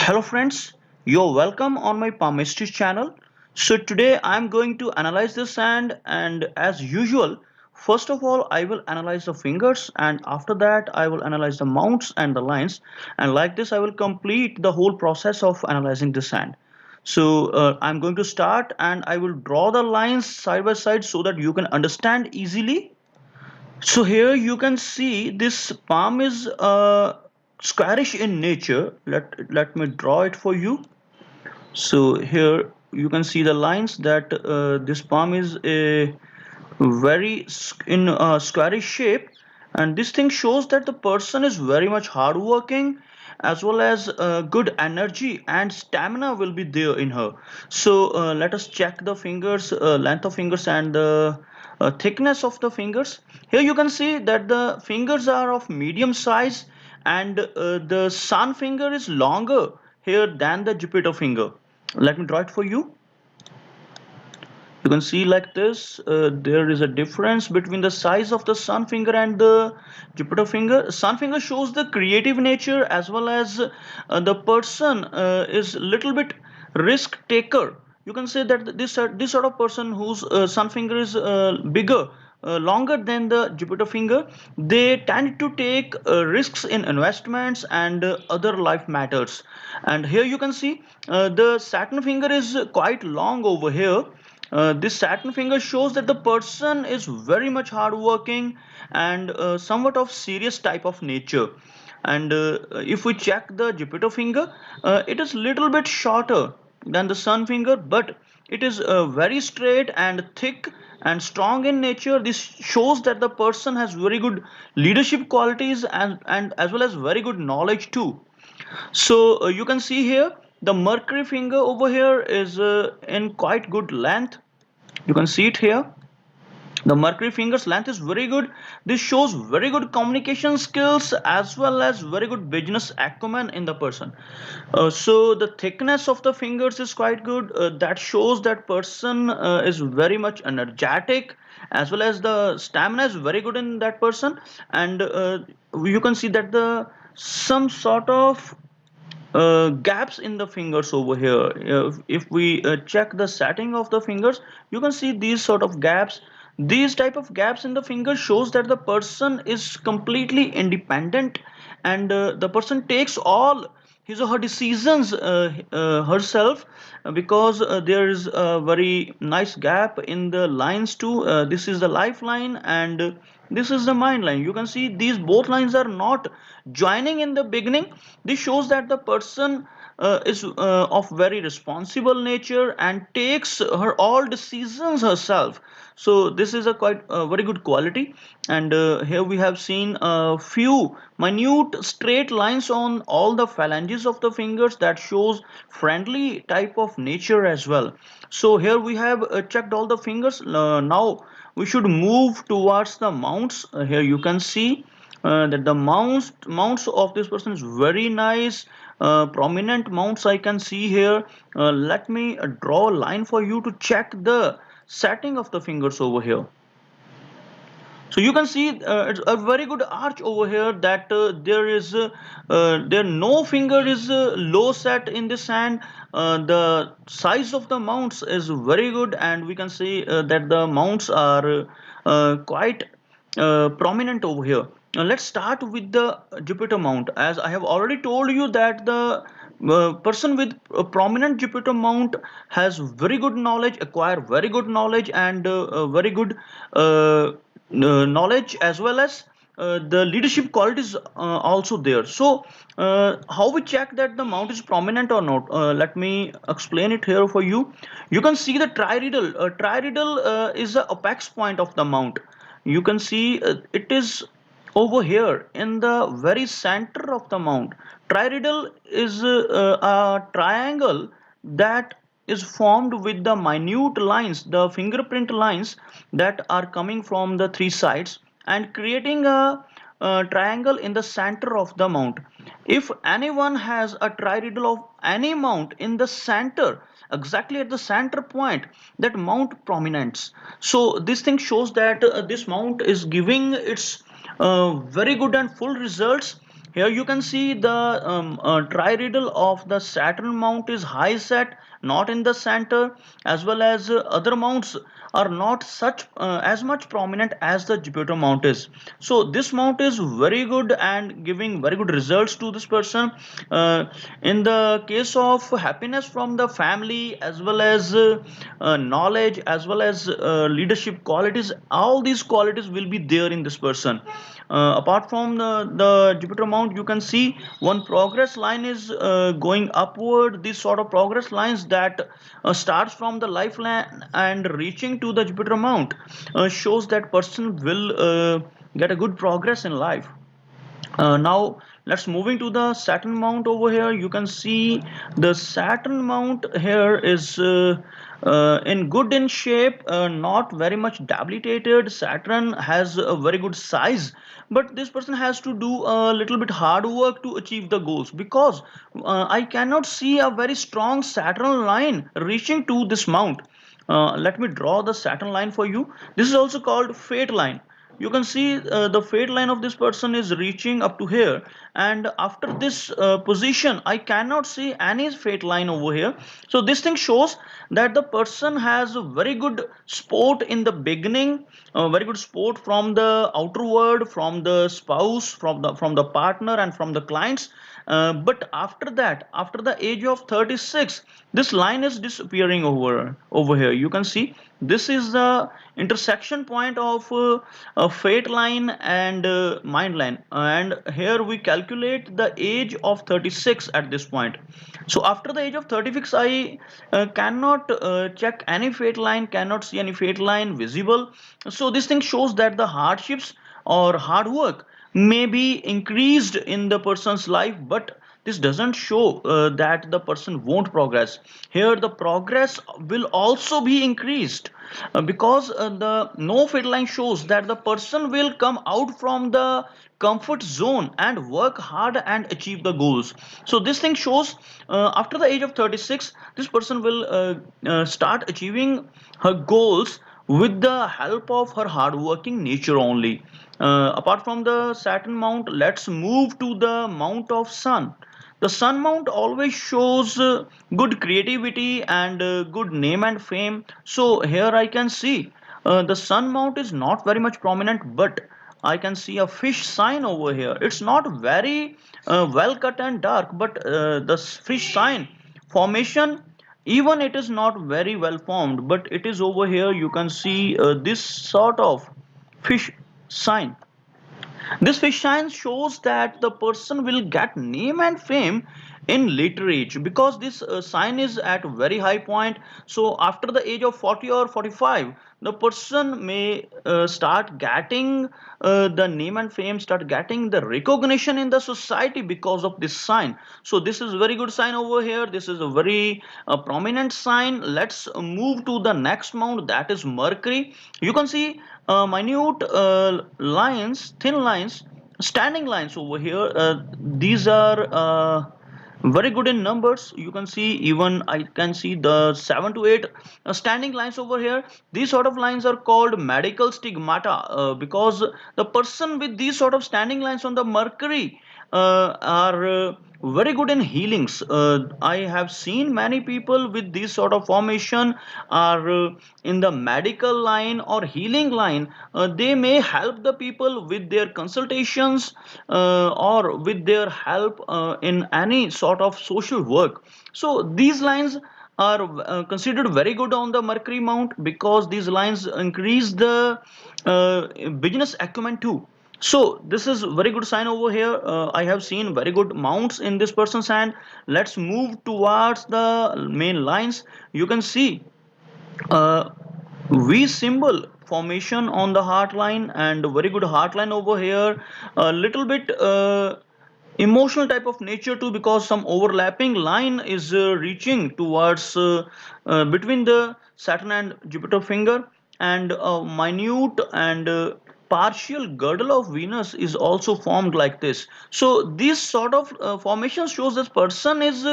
Hello friends, you're welcome on my palmistry channel. So today I'm going to analyze the sand, and as usual, first of all I will analyze the fingers, and after that I will analyze the mounts and the lines, and like this I will complete the whole process of analyzing the sand. So I'm going to start and I will draw the lines side by side so that you can understand easily. So here you can see this palm is squarish in nature. Let me draw it for you. So here you can see the lines that this palm is a in a squarish shape, and this thing shows that the person is very much hardworking, as well as good energy and stamina will be there in her. So let us check the fingers, length of fingers and the thickness of the fingers. Here you can see that the fingers are of medium size, and the sun finger is longer here than the Jupiter finger. Let me draw it for you. You can see like this, there is a difference between the size of the sun finger and the Jupiter finger. Sun finger shows the creative nature, as well as the person is little bit risk taker. You can say that this sort of person whose sun finger is bigger, longer than the Jupiter finger, they tend to take risks in investments and other life matters. And here you can see the Saturn finger is quite long over here. This Saturn finger shows that the person is very much hardworking and somewhat of serious type of nature. And if we check the Jupiter finger, it is little bit shorter than the Sun finger, but it is very straight and thick and strong in nature. This shows that the person has very good leadership qualities and as well as very good knowledge too. So you can see here the Mercury finger over here is in quite good length. You can see it here. The Mercury finger's length is very good. This shows very good communication skills as well as very good business acumen in the person. So the thickness of the fingers is quite good. That shows that person is very much energetic, as well as the stamina is very good in that person. And you can see that the some sort of gaps in the fingers over here. If we check the setting of the fingers, you can see these sort of gaps. These type of gaps in the fingers shows that the person is completely independent, and the person takes all his or her decisions herself, because there is a very nice gap in the lines too. This is the lifeline, and this is the mind line. You can see these both lines are not joining in the beginning. This shows that the person is of very responsible nature and takes her all decisions herself. So this is a quite very good quality. And here we have seen a few minute straight lines on all the phalanges of the fingers that shows friendly type of nature as well. So here we have checked all the fingers. Now we should move towards the mounts. Here you can see that the mounts of this person is very nice. Prominent mounts I can see here. Let me draw a line for you to check the setting of the fingers over here. So you can see it's a very good arch over here, that there no finger is low set in this hand. The size of the mounts is very good, and we can see that the mounts are quite prominent over here. Now let's start with the Jupiter mount. As I have already told you that the person with a prominent Jupiter mount has very good knowledge, acquire very good knowledge, and very good knowledge, as well as the leadership qualities also there. So how we check that the mount is prominent or not? Let me explain it here for you. You can see the triradial. Triradial is the apex point of the mount. You can see it is over here in the very center of the mount. Triradial is a triangle that is formed with the minute lines, the fingerprint lines that are coming from the three sides and creating a triangle in the center of the mount. If anyone has a triradial of any mount in the center, exactly at the center point, that mount prominence. So this thing shows that this mount is giving its very good and full results. Here you can see the triradial of the Saturn mount is high set, not in the center, as well as other mounts are not such as much prominent as the Jupiter mount is. So this mount is very good and giving very good results to this person. Uh, in the case of happiness from the family, as well as knowledge, as well as leadership qualities, all these qualities will be there in this person. Apart from the Jupiter mount, you can see one progress line is going upward. This sort of progress lines that starts from the lifeline and reaching to the Jupiter mount shows that person will get a good progress in life. Now let's moving to the Saturn mount over here. You can see the Saturn mount here is in good in shape, not very much debilitated. Saturn has a very good size, but this person has to do a little bit hard work to achieve the goals, because I cannot see a very strong Saturn line reaching to this mount. Let me draw the Saturn line for you. This is also called fate line. You can see the fate line of this person is reaching up to here, and after this position I cannot see any fate line over here. So this thing shows that the person has a very good support in the beginning, very good support from the outer world, from the spouse, from the partner, and from the clients. But after that, after the age of 36, this line is disappearing over here. You can see this is the intersection point of a fate line and mind line, and here we calculate the age of 36 at this point. So after the age of 36, I cannot check any fate line, cannot see any fate line visible. So this thing shows that the hardships or hard work may be increased in the person's life, but this doesn't show that the person won't progress. Here the progress will also be increased, because the no fate line shows that the person will come out from the comfort zone and work hard and achieve the goals. So this thing shows after the age of 36, this person will start achieving her goals with the help of her hardworking nature only. Apart from the Saturn mount, let's move to the mount of Sun. The Sun mount always shows good creativity and good name and fame. So here I can see the Sun mount is not very much prominent, but I can see a fish sign over here. It's not very well cut and dark, but the fish sign formation, even it is not very well formed, but it is over here. You can see this sort of fish sign. This fish sign shows that the person will get name and fame in later age, because this sign is at a very high point. So after the age of 40 or 45, the person may start getting the name and fame, start getting the recognition in the society because of this sign. So this is very good sign over here. This is a very prominent sign. Let's move to the next mount, that is Mercury. You can see minute lines, thin lines, standing lines over here. These are very good in numbers. You can see, even I can see the 7 to 8 standing lines over here. These sort of lines are called medical stigmata, because the person with these sort of standing lines on the Mercury are very good in healings. I have seen many people with this sort of formation are in the medical line or healing line. They may help the people with their consultations or with their help in any sort of social work. So these lines are considered very good on the Mercury mount, because these lines increase the business acumen too. So this is very good sign over here. I have seen very good mounts in this person's hand. Let's move towards the main lines. You can see uh, V symbol formation on the heart line, and very good heart line over here. A little bit emotional type of nature too, because some overlapping line is reaching towards between the Saturn and Jupiter finger, and minute and partial girdle of Venus is also formed like this. So this sort of formation shows this person is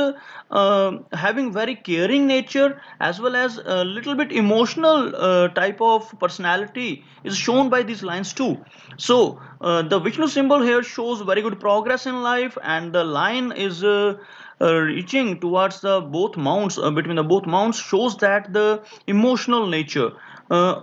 having very caring nature, as well as a little bit emotional type of personality is shown by these lines too. So the Vishnu symbol here shows very good progress in life, and the line is reaching towards the both mounts, between the both mounts, shows that the emotional nature.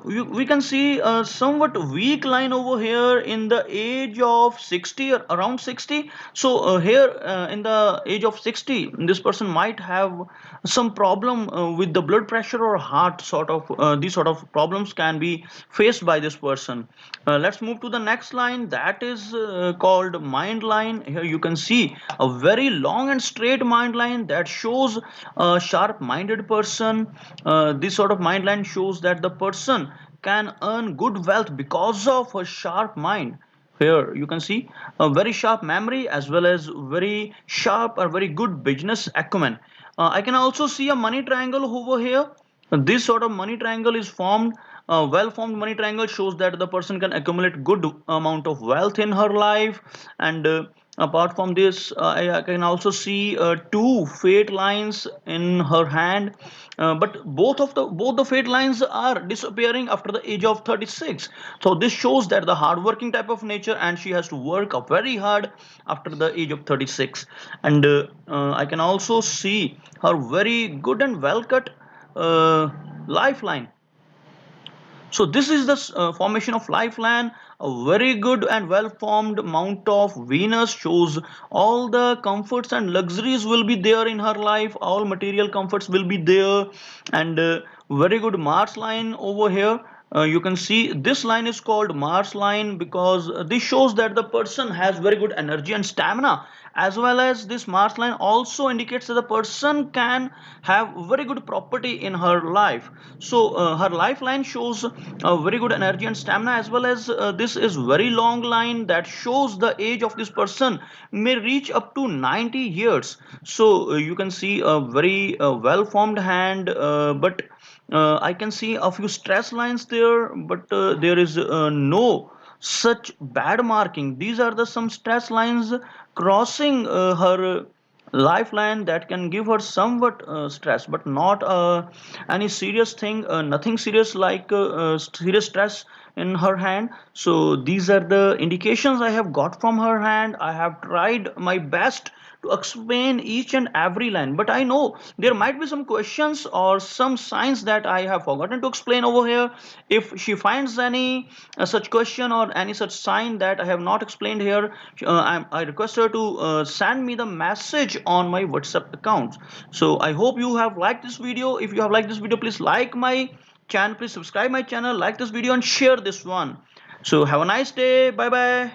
We can see a somewhat weak line over here in the age of 60 or around 60. So here in the age of 60, this person might have some problem with the blood pressure or heart sort of, these sort of problems can be faced by this person. Let's move to the next line, that is called mind line. Here you can see a very long and straight mind line that shows a sharp minded person. This sort of mind line shows that the person can earn good wealth because of a sharp mind. Here you can see a very sharp memory, as well as very sharp or very good business acumen. I can also see a money triangle over here. This sort of money triangle is formed. A well formed money triangle shows that the person can accumulate good amount of wealth in her life. And apart from this, I can also see two fate lines in her hand. But both the fate lines are disappearing after the age of 36. So this shows that the hardworking type of nature, and she has to work very hard after the age of 36. And I can also see her very good and well cut lifeline. So this is the formation of lifeline. A very good and well formed mount of Venus shows all the comforts and luxuries will be there in her life. All material comforts will be there, and very good Mars line over here. You can see this line is called Mars line because this shows that the person has very good energy and stamina, as well as this Mars line also indicates that the person can have very good property in her life. So her lifeline shows very good energy and stamina, as well as this is very long line that shows the age of this person may reach up to 90 years. So you can see a very well formed hand, but I can see a few stress lines there, but there is no such bad marking. These are the some stress lines crossing her lifeline that can give her somewhat stress, but not any serious thing, nothing serious like serious stress in her hand. So these are the indications I have got from her hand. I have tried my best to explain each and every line, but I know there might be some questions or some signs that I have forgotten to explain over here. If she finds any such question or any such sign that I have not explained here, I request her to send me the message on my WhatsApp account. So I hope you have liked this video. If you have liked this video, please like my channel, please subscribe my channel, like this video and share this one. So have a nice day. Bye bye.